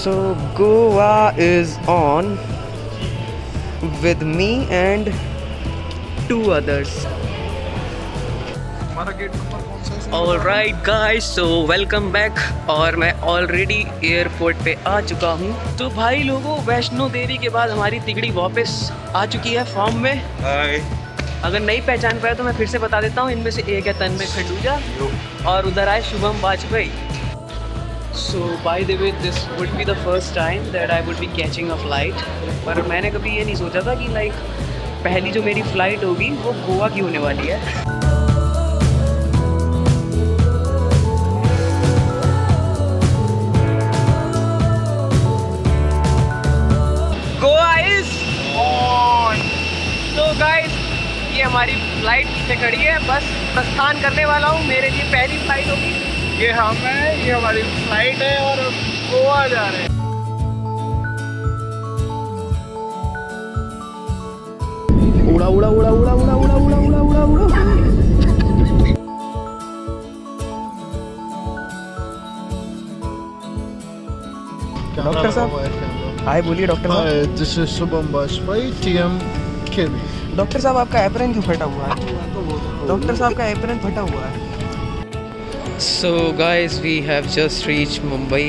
So Goa is on with me and two others. हमारा gate number कौन सा है? Alright guys, so welcome back और मैं ऑलरेडी एयरपोर्ट पे आ चुका हूँ। तो भाई लोगों, वैष्णो देवी के बाद हमारी तिगड़ी वापस आ चुकी है फॉर्म में। हाय। अगर नहीं पहचान पाया तो मैं फिर से बता देता हूँ, इनमें से एक है तन्मय खंडूजा और उधर आए Shubham Vajpayee. So by the way, this would be the first time that I would be catching a flight. पर मैंने कभी ये नहीं सोचा था कि लाइक पहली जो मेरी फ़्लाइट होगी वो गोवा की होने वाली है। Goa is on. तो गाइस, ये हमारी फ़्लाइट पीछे खड़ी है, बस प्रस्थान करने वाला हूँ। मेरे लिए पहली फ़्लाइट होगी। ये हम है, ये हमारी फ्लाइट है और हम गोवा जा रहे हैं। उड़ा उड़ा उड़ा उड़ा उड़ा उड़ा उड़ा उड़ा उड़ा उड़ा। डॉक्टर साहब, हाय बोलिए डॉक्टर साहब। This is Shubham Vajpayee, TM KV. Doctor साहब, आपका एप्रन क्यों फटा हुआ है? डॉक्टर साहब का एप्रन फटा हुआ है। So guys, we have just reached Mumbai,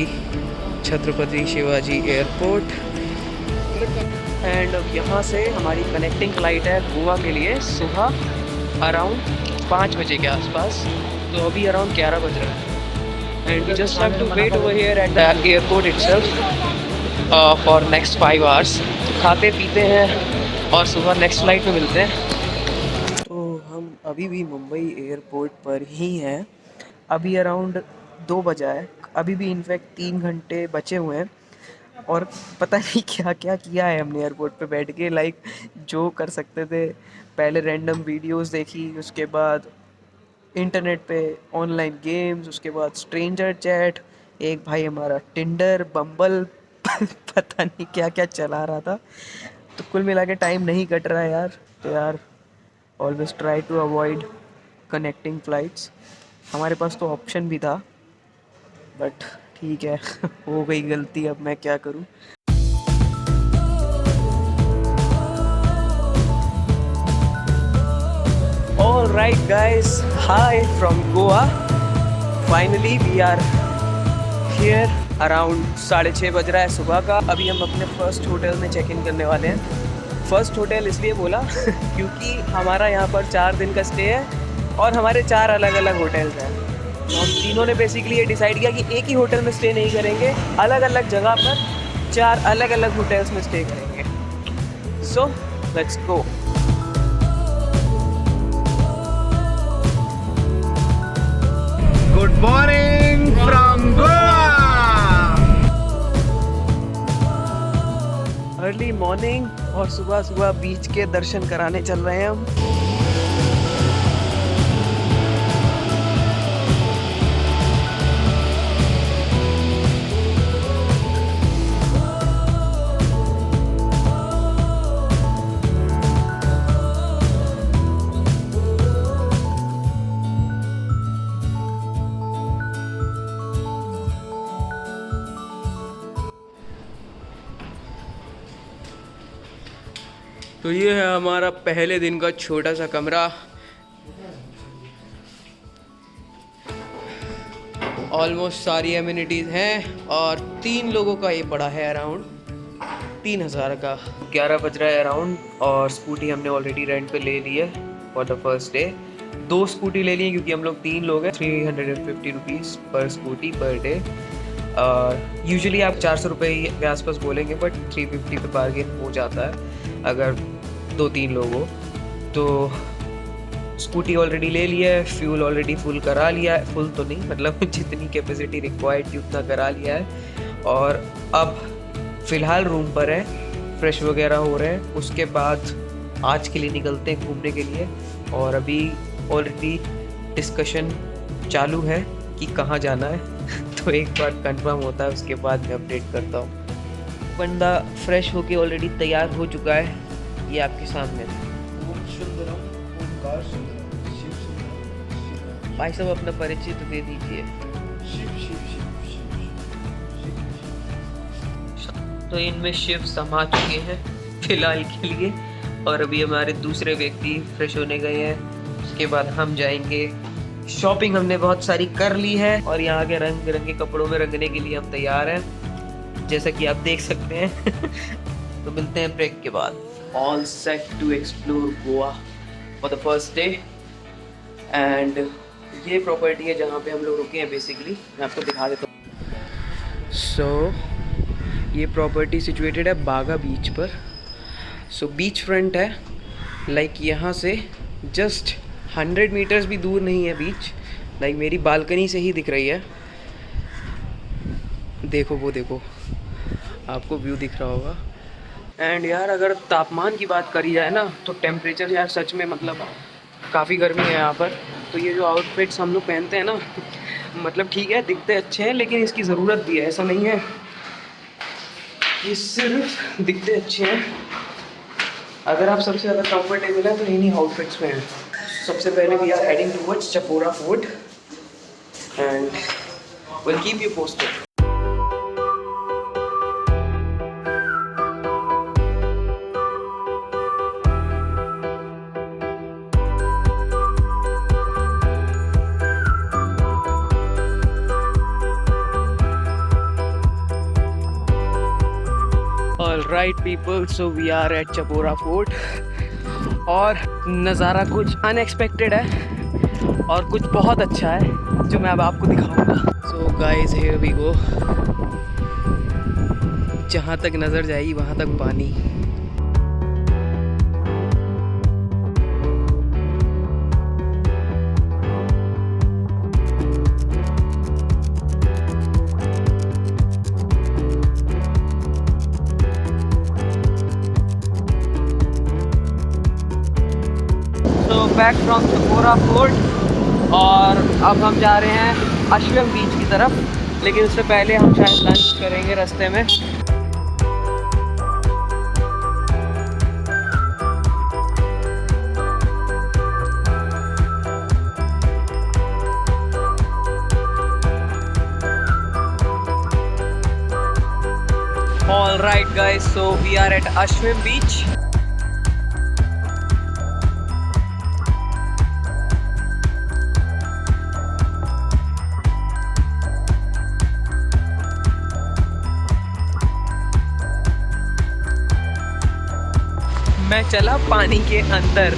Chhatrapati Shivaji airport, and अब यहाँ से हमारी कनेक्टिंग फ़्लाइट है गोवा के लिए सुबह अराउंड 5 बजे के आसपास। तो अभी अराउंड 11 बज रहा है and we just have to wait over here at the airport itself for next 5 hours. खाते पीते हैं और सुबह नेक्स्ट फ़्लाइट में मिलते हैं। तो हम अभी भी मुंबई एयरपोर्ट पर ही हैं। अभी अराउंड 2 बजा है, अभी भी इनफैक्ट 3 घंटे बचे हुए हैं और पता नहीं क्या क्या किया है हमने एयरपोर्ट पे बैठ के। लाइक जो कर सकते थे, पहले रैंडम वीडियोस देखी, उसके बाद इंटरनेट पे ऑनलाइन गेम्स, उसके बाद स्ट्रेंजर चैट, एक भाई हमारा टिंडर बम्बल पता नहीं क्या क्या चला रहा था। तो कुल मिला के टाइम नहीं कट रहा है यार। तो यार, always try to avoid connecting flights. हमारे पास तो ऑप्शन भी था, बट ठीक है हो गई गलती, अब मैं क्या करूं। All right guys, hi from Goa. Finally we are here. Around 6:30 बज रहा है सुबह का। अभी हम अपने फर्स्ट होटल में चेक इन करने वाले हैं। फर्स्ट होटल इसलिए बोला क्योंकि हमारा यहाँ पर 4 दिन का स्टे है और हमारे 4 अलग अलग होटल्स हैं। तो हम तीनों ने बेसिकली ये डिसाइड किया कि एक ही होटल में स्टे नहीं करेंगे, अलग अलग जगह पर 4 अलग अलग होटल्स में स्टे करेंगे। So let's go. Good morning from Goa. Early morning और सुबह सुबह बीच के दर्शन कराने चल रहे हैं हम। तो ये है हमारा पहले दिन का छोटा सा कमरा। ऑलमोस्ट सारी एमिनिटीज़ हैं और 3 लोगों का ये पड़ा है अराउंड 3000 का। 11 बज रहा है अराउंड और स्कूटी हमने ऑलरेडी रेंट पे ले ली है for the first day. 2 scooty ले ली है क्योंकि हम लोग 3 लोग हैं। 350 रुपीज़ पर स्कूटी पर डे। यूजुअली आप 400 रुपये के आसपास बोलेंगे, बट 350 पे बार्गेन हो जाता है अगर 2-3 लोग हो। तो स्कूटी ऑलरेडी ले लिया है, फ्यूल ऑलरेडी फुल करा लिया है। फुल तो नहीं, मतलब जितनी कैपेसिटी रिक्वायर्ड थी उतना करा लिया है। और अब फ़िलहाल रूम पर है, फ्रेश वगैरह हो रहे हैं। उसके बाद आज के लिए निकलते हैं घूमने के लिए। और अभी ऑलरेडी डिस्कशन चालू है कि कहाँ जाना है तो एक बार कंफर्म होता है उसके बाद मैं अपडेट करता हूँ। बंदा फ्रेश होके ऑलरेडी तैयार हो चुका है, ये आपके सामने। भाई साहब अपना परिचय तो दे दीजिए। तो इनमें शिफ्ट हम आ चुके हैं फिलहाल के लिए, और अभी हमारे दूसरे व्यक्ति फ्रेश होने गए हैं। उसके बाद हम जाएंगे शॉपिंग। हमने बहुत सारी कर ली है और यहाँ के रंग बिरंगे कपड़ों में रंगने के लिए हम तैयार हैं, जैसा कि आप देख सकते हैं। तो मिलते हैं ब्रेक के बाद। All set to explore Goa for the first day. And ये प्रॉपर्टी है जहाँ पे हम लोग रुके हैं बेसिकली, मैं आपको दिखा देता हूँ। सो ये प्रॉपर्टी सिचुएटेड है बागा बीच पर। सो बीच फ्रंट है, लाइक यहाँ से जस्ट 100 मीटर्स भी दूर नहीं है बीच, लाइक मेरी बालकनी से ही दिख रही है। देखो वो देखो, आपको व्यू दिख रहा होगा। एंड यार अगर तापमान की बात करी जाए ना तो टेम्परेचर यार सच में मतलब काफ़ी गर्मी है यहाँ पर। तो ये जो आउटफिट्स हम लोग पहनते हैं ना, मतलब ठीक है दिखते अच्छे हैं, लेकिन इसकी ज़रूरत भी है। ऐसा नहीं है कि सिर्फ दिखते अच्छे हैं। अगर आप सबसे ज़्यादा कंफर्टेबल हैं तो इन्हीं आउटफिट्स में हैं। सबसे पहले we are heading towards Chapora fort and will keep you posted. Alright people, so we are at Chapora fort और नज़ारा कुछ अनएक्सपेक्टेड है और कुछ बहुत अच्छा है जो मैं अब आपको दिखाऊंगा। So guys, here we go। जहाँ तक नज़र जाएगी वहाँ तक पानी। बैक फ्रॉम चपोरा फोर्ट और अब हम जा रहे हैं अश्वम बीच की तरफ, लेकिन उससे पहले हम शायद लंच करेंगे रास्ते में। All right guys, so we are at Ashwim Beach। मैं चला पानी के अंदर।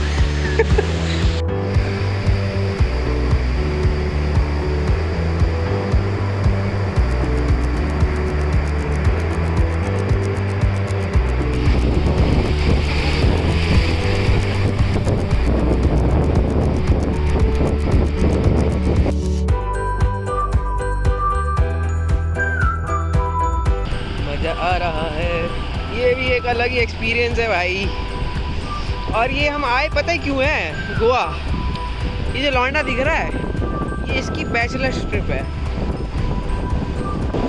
मजा आ रहा है, ये भी एक अलग ही एक्सपीरियंस है भाई। और ये हम आए पता है क्यों है गोवा? ये जो लौंडा दिख रहा है ये इसकी बैचलर ट्रिप है।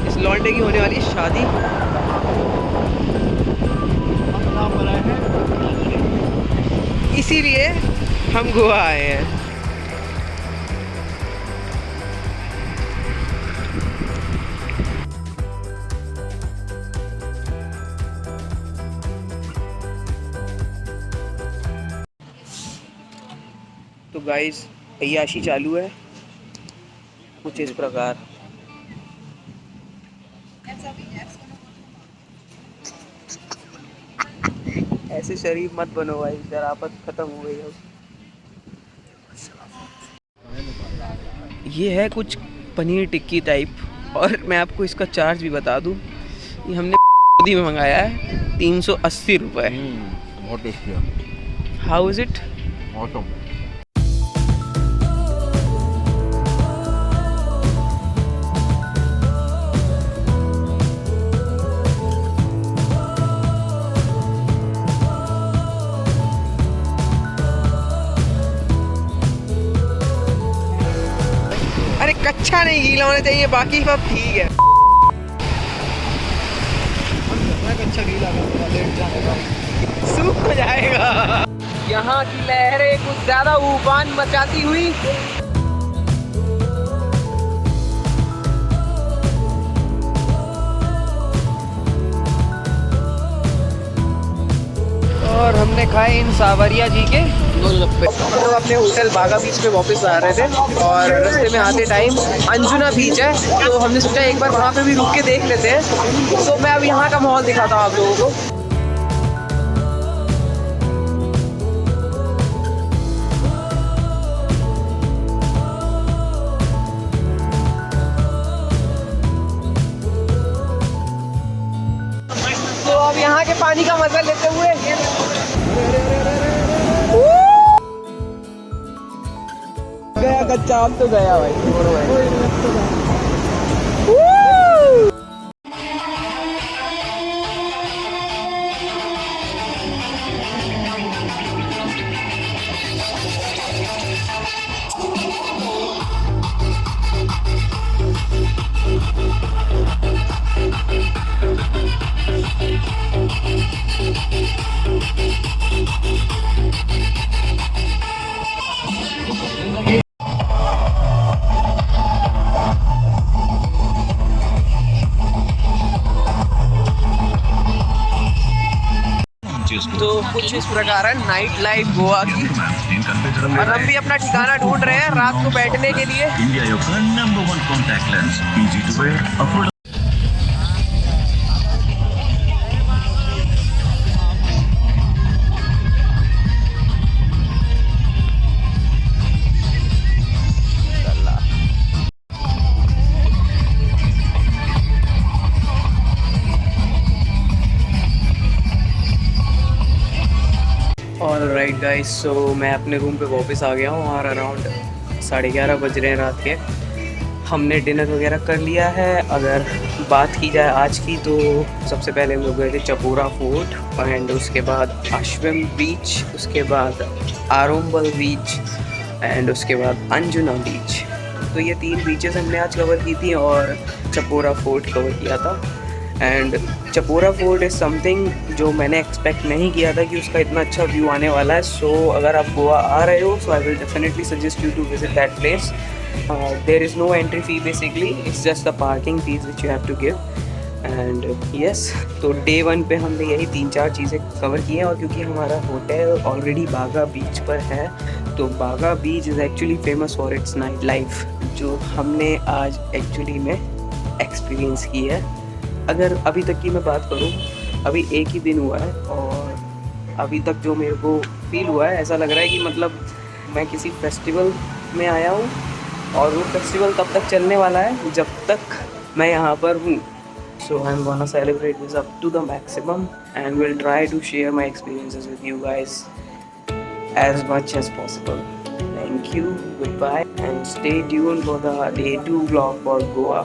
इस लौंडे की होने वाली शादी। इसीलिए हम गोवा आए हैं। तो गाइस अय्याशी चालू है कुछ इस प्रकार। ऐसे शरीफ मत बनो भाई, शराफत खत्म हो गई अब। ये है कुछ पनीर टिक्की टाइप, और मैं आपको इसका चार्ज भी बता दूं, ये हमने में मंगाया है 380 रुपये। बहुत टेस्टी है। How is it? ऑसम। अरे कच्चा नहीं गीला होना चाहिए, बाकी सब ठीक है। कच्चा गीला सूख हो जाएगा। यहाँ की लहरें कुछ ज्यादा उफान मचाती हुई और हमने खाए इन सावरिया जी के गोलगप्पे। तो अपने होटल बागा बीच पे वापस आ रहे थे और रास्ते में आते टाइम अंजुना बीच है, तो हमने सोचा एक बार वहाँ पे भी रुक के देख लेते हैं। तो मैं अब यहाँ का माहौल दिखाता हूँ आप लोगों को। तो अब यहाँ के पानी का मजा लेते हुए गया कच्चा, अब तो गया भाई। तो कुछ इस प्रकार है नाइट लाइफ गोवा की, और हम भी अपना ठिकाना ढूंढ रहे हैं रात को बैठने के लिए। India యొక్క #1 contact lens, easy to wear, affordable. Alright guys, so मैं अपने रूम पे वापस आ गया हूँ और अराउंड 11:30 बज रहे हैं रात के। हमने डिनर वगैरह कर लिया है। अगर बात की जाए आज की, तो सबसे पहले हम लोग गए थे चपोरा फोर्ट एंड उसके बाद अश्विम बीच, उसके बाद आरोम्बल बीच एंड उसके बाद अंजुना बीच। तो ये 3 बीचेस हमने आज कवर की थी और चपोरा फोर्ट कवर किया था। And Chapora fort is something जो मैंने एक्सपेक्ट नहीं किया था कि उसका इतना अच्छा व्यू आने वाला है। सो अगर आप गोवा आ रहे हो, so I will definitely suggest you to visit that place. There is no entry fee basically, it's just the parking fees which you have to give. And yes, तो डे 1 पे हमने यही 3-4 चीज़ें कवर की हैं। और क्योंकि हमारा होटल ऑलरेडी बागा बीच पर है, तो बागा बीच is actually famous for its night life, जो हमने आज एक्चुअली में एक्सपीरियंस की है। अगर अभी तक की मैं बात करूँ, अभी एक ही दिन हुआ है और अभी तक जो मेरे को फील हुआ है, ऐसा लग रहा है कि मतलब मैं किसी फेस्टिवल में आया हूँ और वो फेस्टिवल तब तक चलने वाला है जब तक मैं यहाँ पर हूँ। So I am gonna celebrate this up to the maximum and will try to share my experiences with you guys as much as possible. Thank you, goodbye, and stay tuned for the day 2 vlog for Goa.